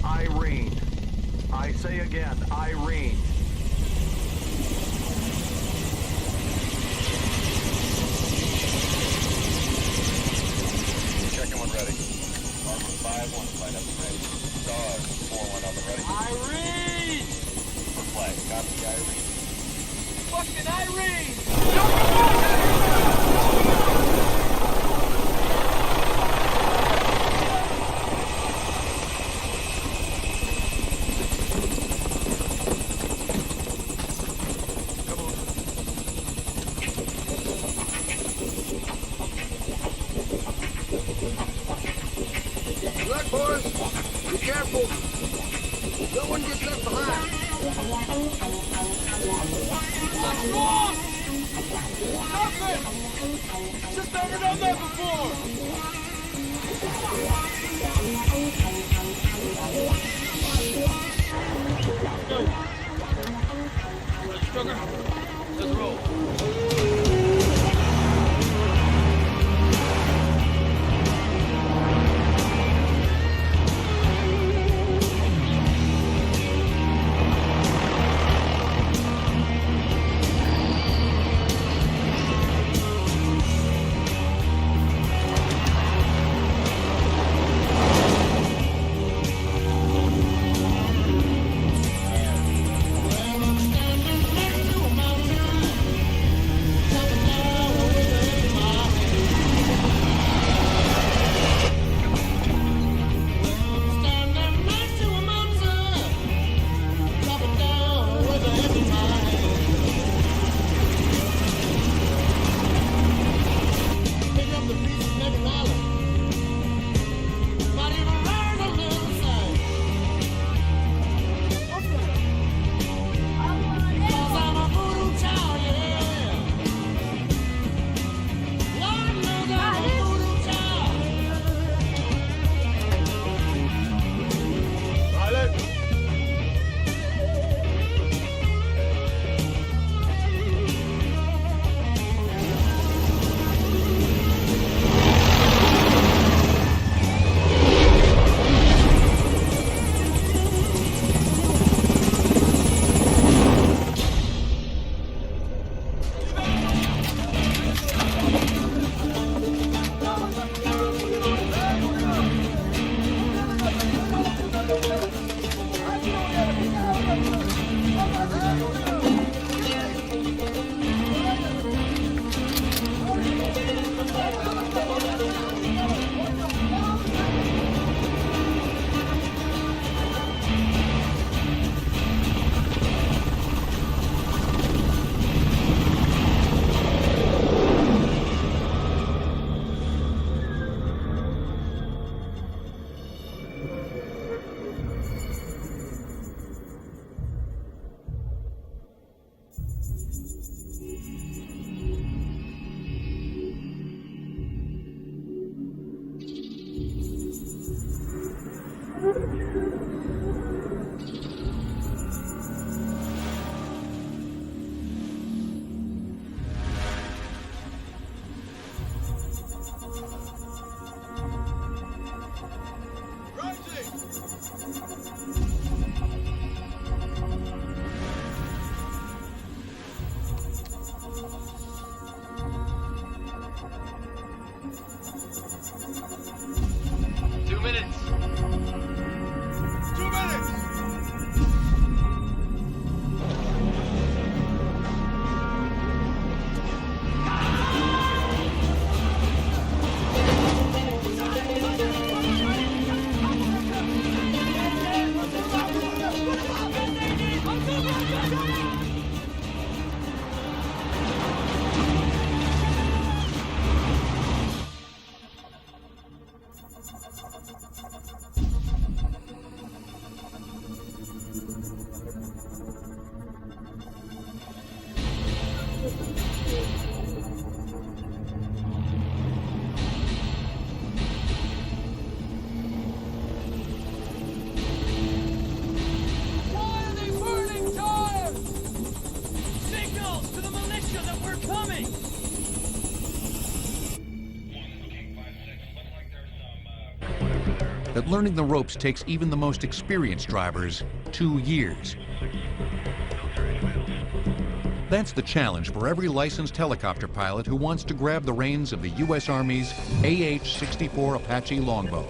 Irene. I say again, Irene. Checking one ready. Armor 5-1, flight up and ready. Dog 4-1 up and ready. Irene! For flight, copy Irene. Fucking Irene! Look, boys, be careful. No one gets left behind. What's wrong? Nothing! Just never done that before! Go. Sugar, let's roll. that learning the ropes takes even the most experienced drivers 2 years. That's the challenge for every licensed helicopter pilot who wants to grab the reins of the U.S. Army's AH-64 Apache longboat.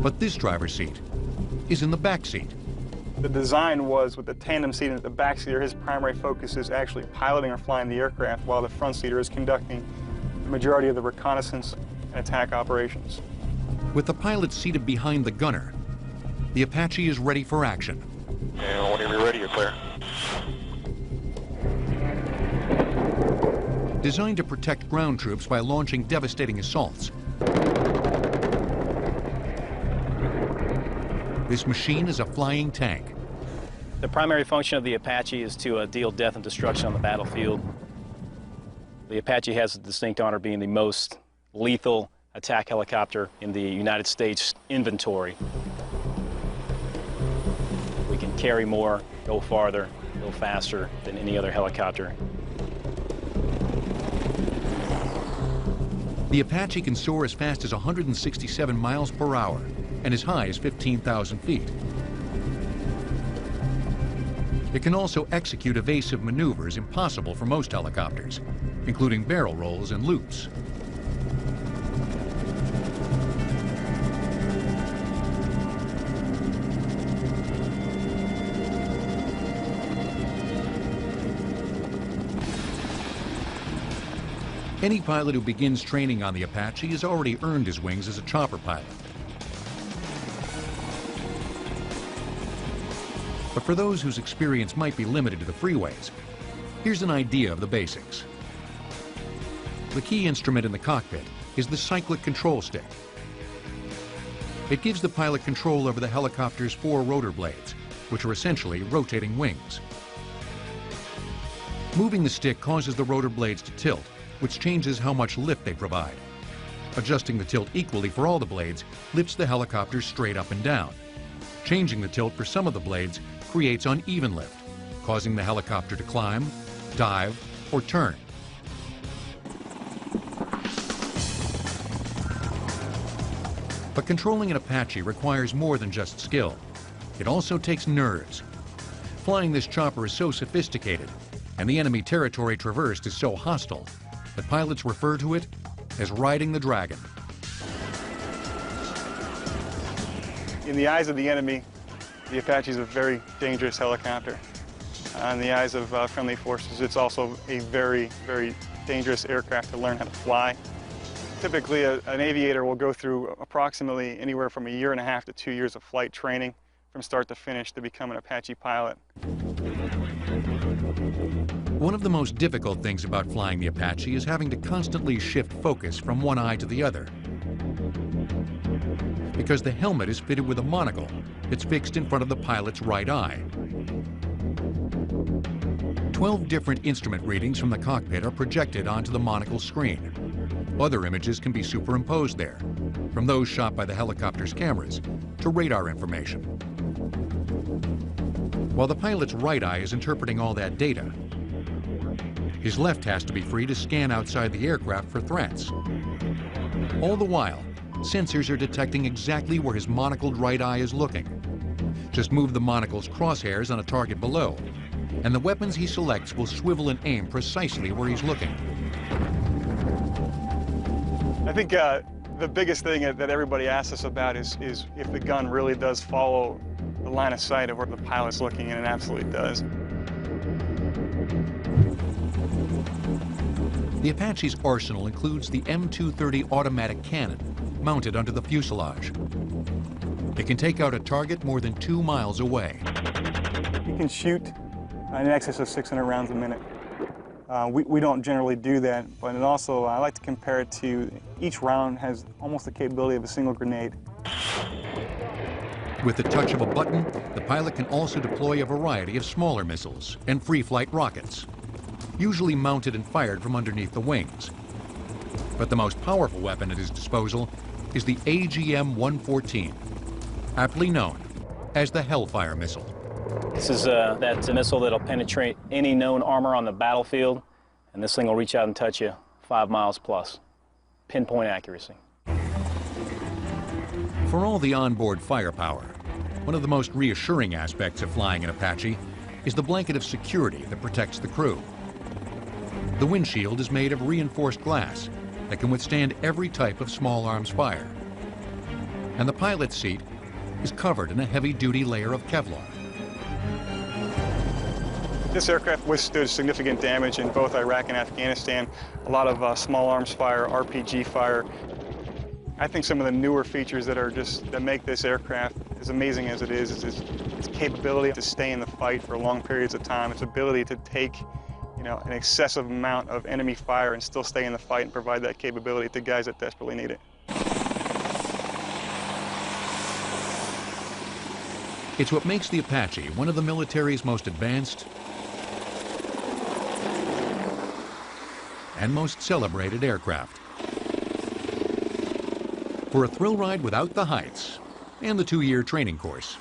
But this driver's seat is in the back seat. The design was with the tandem seat at the back seater, his primary focus is actually piloting or flying the aircraft, while the front seater is conducting the majority of the reconnaissance and attack operations. With the pilot seated behind the gunner, the Apache is ready for action. And whenever you're ready, you're clear. Designed to protect ground troops by launching devastating assaults, this machine is a flying tank. The primary function of the Apache is to deal death and destruction on the battlefield. The Apache has the distinct honor of being the most lethal attack helicopter in the United States inventory. We can carry more, go farther, go faster than any other helicopter. The Apache can soar as fast as 167 miles per hour and as high as 15,000 feet. It can also execute evasive maneuvers impossible for most helicopters, including barrel rolls and loops. Any pilot who begins training on the Apache has already earned his wings as a chopper pilot. But for those whose experience might be limited to the freeways, here's an idea of the basics. The key instrument in the cockpit is the cyclic control stick. It gives the pilot control over the helicopter's 4 rotor blades, which are essentially rotating wings. Moving the stick causes the rotor blades to tilt, which changes how much lift they provide. Adjusting the tilt equally for all the blades lifts the helicopter straight up and down. Changing the tilt for some of the blades creates uneven lift, causing the helicopter to climb, dive, or turn. But controlling an Apache requires more than just skill. It also takes nerves. Flying this chopper is so sophisticated, and the enemy territory traversed is so hostile, that pilots refer to it as riding the dragon. In the eyes of the enemy, the Apache is a very dangerous helicopter. In the eyes of friendly forces, it's also a very, very dangerous aircraft to learn how to fly. Typically, an aviator will go through approximately anywhere from 1.5 years to 2 years of flight training from start to finish to become an Apache pilot. One of the most difficult things about flying the Apache is having to constantly shift focus from one eye to the other. Because the helmet is fitted with a monocle that's fixed in front of the pilot's right eye. 12 different instrument readings from the cockpit are projected onto the monocle screen. Other images can be superimposed there, from those shot by the helicopter's cameras to radar information. While the pilot's right eye is interpreting all that data, his left has to be free to scan outside the aircraft for threats. All the while, sensors are detecting exactly where his monocled right eye is looking. Just move the monocle's crosshairs on a target below, and the weapons he selects will swivel and aim precisely where he's looking. I think the biggest thing that everybody asks us about is if the gun really does follow the line of sight of where the pilot's looking, and it absolutely does. The Apache's arsenal includes the M230 automatic cannon mounted under the fuselage. It can take out a target more than 2 miles away. You can shoot in excess of 600 rounds a minute. We don't generally do that, but it also, I like to compare it to each round has almost the capability of a single grenade. With the touch of a button, the pilot can also deploy a variety of smaller missiles and free-flight rockets, usually mounted and fired from underneath the wings. But the most powerful weapon at his disposal is the AGM-114, aptly known as the Hellfire missile. This is that missile that'll penetrate any known armor on the battlefield. and this thing will reach out and touch you 5 miles plus. Pinpoint accuracy. For all the onboard firepower, one of the most reassuring aspects of flying an Apache is the blanket of security that protects the crew. The windshield is made of reinforced glass that can withstand every type of small arms fire. And the pilot's seat is covered in a heavy-duty layer of Kevlar. This aircraft withstood significant damage in both Iraq and Afghanistan. A lot of small arms fire, RPG fire. I think some of the newer features that make this aircraft as amazing as it is its capability to stay in the fight for long periods of time, its ability to take an excessive amount of enemy fire and still stay in the fight and provide that capability to guys that desperately need it. It's what makes the Apache one of the military's most advanced and most celebrated aircraft. For a thrill ride without the heights and the 2-year training course,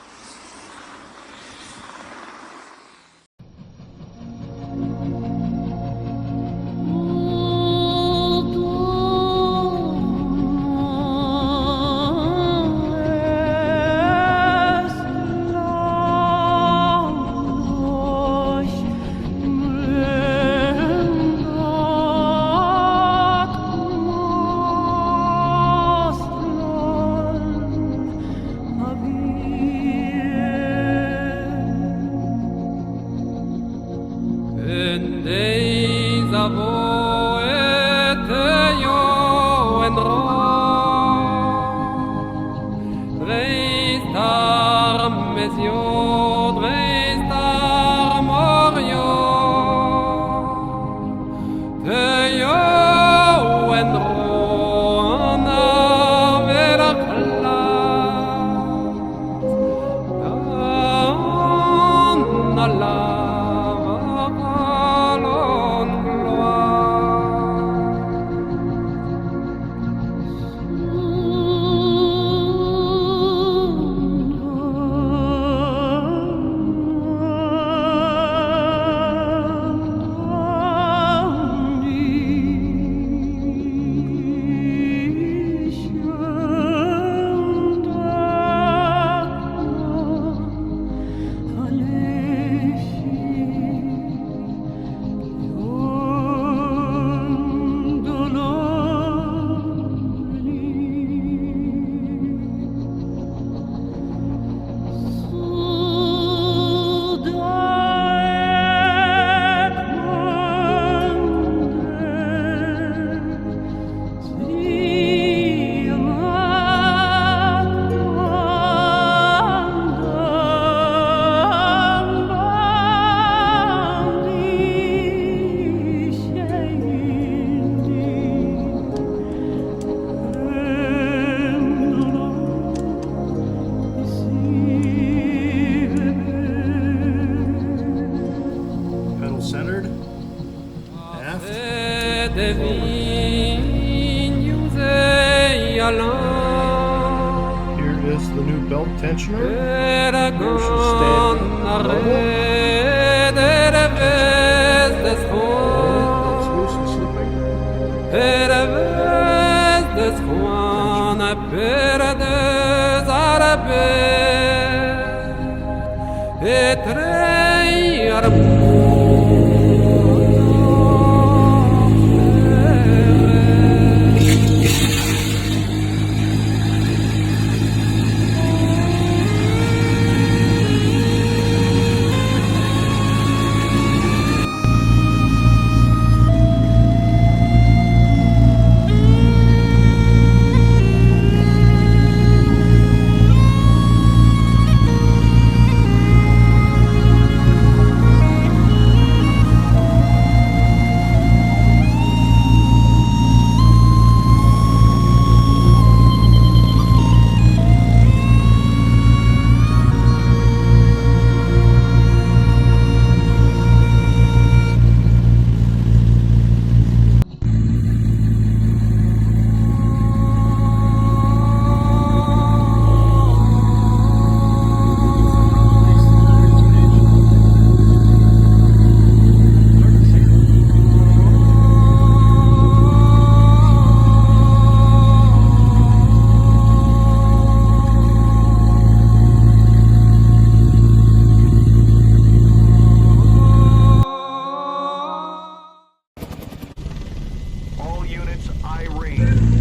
units, Irene.